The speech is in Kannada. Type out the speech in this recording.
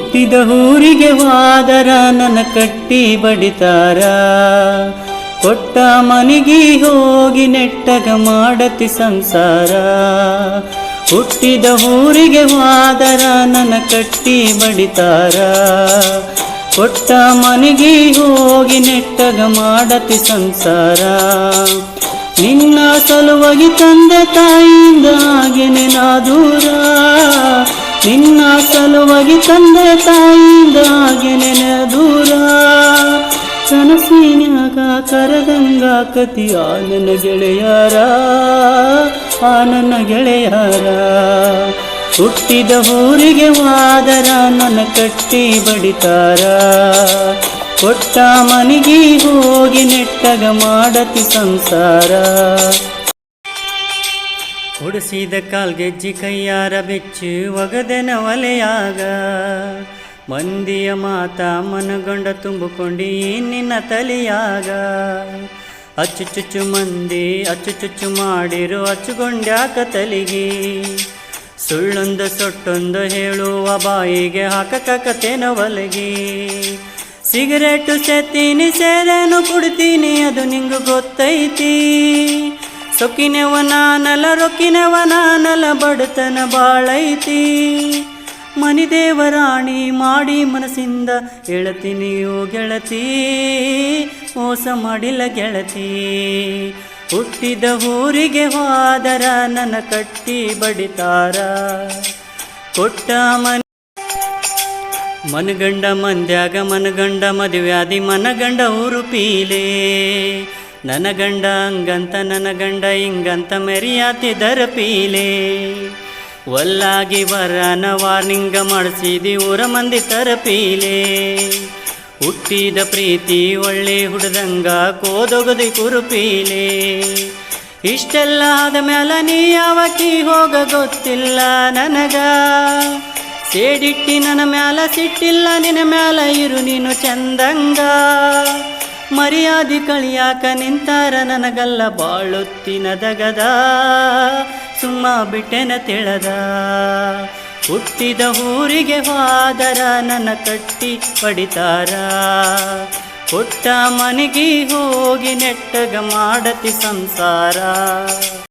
ಹುಟ್ಟಿದ ಊರಿಗೆ ವಾದರ ನನ್ನ ಕಟ್ಟಿ ಬಡಿತಾರ, ಕೊಟ್ಟ ಮನೆಗೆ ಹೋಗಿ ನೆಟ್ಟಗ ಮಾಡತಿ ಸಂಸಾರ. ಹುಟ್ಟಿದ ಊರಿಗೆ ವಾದರ ನನ್ನ ಕಟ್ಟಿ ಬಡಿತಾರ, ಕೊಟ್ಟ ಮನೆಗೆ ಹೋಗಿ ನೆಟ್ಟಗ ಮಾಡತಿ ಸಂಸಾರ. ನಿನ್ನ ಸಲುವಾಗಿ ತಂದೆ ತಾಯಿಯಿಂದ ಹಾಗೆನೆ ನಾ ದೂರ, ನಿನ್ನ ಸಲುವಾಗಿ ತಂದೆ ತಾಯಿಯಿಂದ ಹಾಗೆನೆ ನಾ ದೂರ. ಕನಸಿನ್ಯಾಗ ಕರದಂಗ ಕತಿ ಆ ನನ್ನ ಗೆಳೆಯರ, ಆ ನನ್ನ ಗೆಳೆಯರ. ಹುಟ್ಟಿದ ಊರಿಗೆ ವಾದರ ನನ್ನ ಕಟ್ಟಿ ಬಡಿತಾರ, ಕೊಟ್ಟ ಮನೆಗೆ ಹೋಗಿ ನೆಟ್ಟಗ ಮಾಡತಿ ಸಂಸಾರ. ಉಡಿಸಿದ ಕಾಲ್ಗೆಜ್ಜಿ ಕೈಯಾರ ಬೆಚ್ಚಿ ಒಗದೆನ ಒಲೆಯಾಗ, ಮಂದಿಯ ಮಾತ ಮನಗೊಂಡ ತುಂಬಿಕೊಂಡಿ ನಿನ್ನ ತಲೆಯಾಗ. ಅಚ್ಚುಚುಚ್ಚು ಮಂದಿ ಅಚ್ಚುಚುಚ್ಚು ಮಾಡಿರು ಹಚ್ಚುಗೊಂಡ್ಯಾಕ ತಲೆಗೆ, ಸುಳ್ಳೊಂದು ಸೊಟ್ಟೊಂದು ಹೇಳುವ ಬಾಯಿಗೆ ಹಾಕಕತ್ತೇನ ಒಲಗಿ. ಸಿಗರೇಟು ಸೇತೀನಿ ಸೇರೇನು ಕುಡ್ತೀನಿ ಅದು ನಿಂಗು ಗೊತ್ತೈತಿ, ಸೊಕ್ಕಿನೆವ ನಾನಲ್ಲ ರೊಕ್ಕಿನೆವ ನಾನಲ್ಲ ಬಡತನ ಬಾಳೈತಿ. ಮನಿ ದೇವರಾಣಿ ಮಾಡಿ ಮನಸ್ಸಿಂದ ಹೇಳ್ತೀನಿ ಓ ಗೆಳತಿ, ಮೋಸ ಮಾಡಿಲ್ಲ ಗೆಳತಿ. ಹುಟ್ಟಿದ ಊರಿಗೆ ಹೋದರ ನನ್ನ ಕಟ್ಟಿ ಬಡಿತಾರ, ಕೊಟ್ಟ ಮನಗಂಡ ಮಂದ್ಯಾಗ ಮನಗಂಡ ಮದುವ್ಯಾದಿ ಮನಗಂಡ ಊರು ಪೀಲೆ. ನನ್ನ ಗಂಡ ಹಂಗಂತ ನನ್ನ ಗಂಡ ಹಿಂಗಂತ ಮೆರಿಯಾತಿದರ ಪೀಲೆ. ಒಲ್ಲಾಗಿ ವರನ ವಾರ್ನಿಂಗ ಮಾಡಿಸಿದಿ ಊರ ಮಂದಿ ತರ ಪೀಲೆ. ಹುಟ್ಟಿದ ಪ್ರೀತಿ ಒಳ್ಳೆ ಹುಡ್ದಂಗ ಕೋದೊಗದಿ ಕುರುಪೀಲೆ. ಇಷ್ಟೆಲ್ಲ ಆದ ಮ್ಯಾಲ ನೀ ಯಾವಕ್ಕಿ ಹೋಗ ಗೊತ್ತಿಲ್ಲ ನನಗ, ಸೇಡಿಟ್ಟಿ ನನ್ನ ಮ್ಯಾಲ ಸಿಟ್ಟಿಲ್ಲ ನಿನ್ನ ಮ್ಯಾಲ ಇರು ನೀನು ಚಂದಂಗ. ಮರ್ಯಾದಿ ಕಳಿಯಾಕ ನಿಂತಾರ ನನಗಲ್ಲ ಬಾಳೊತ್ತಿನ ದಗದ, ಸುಮ್ಮ ಬಿಟ್ಟೆನ ತಿಳದ. ಹುಟ್ಟಿದ ಊರಿಗೆ ಹೋದರ ನನ್ನ ಕಟ್ಟಿ ಬಡಿತಾರ, ಕೊಟ್ಟ ಮನೆಗೆ ಹೋಗಿ ನೆಟ್ಟಗ ಮಾಡತಿ ಸಂಸಾರ.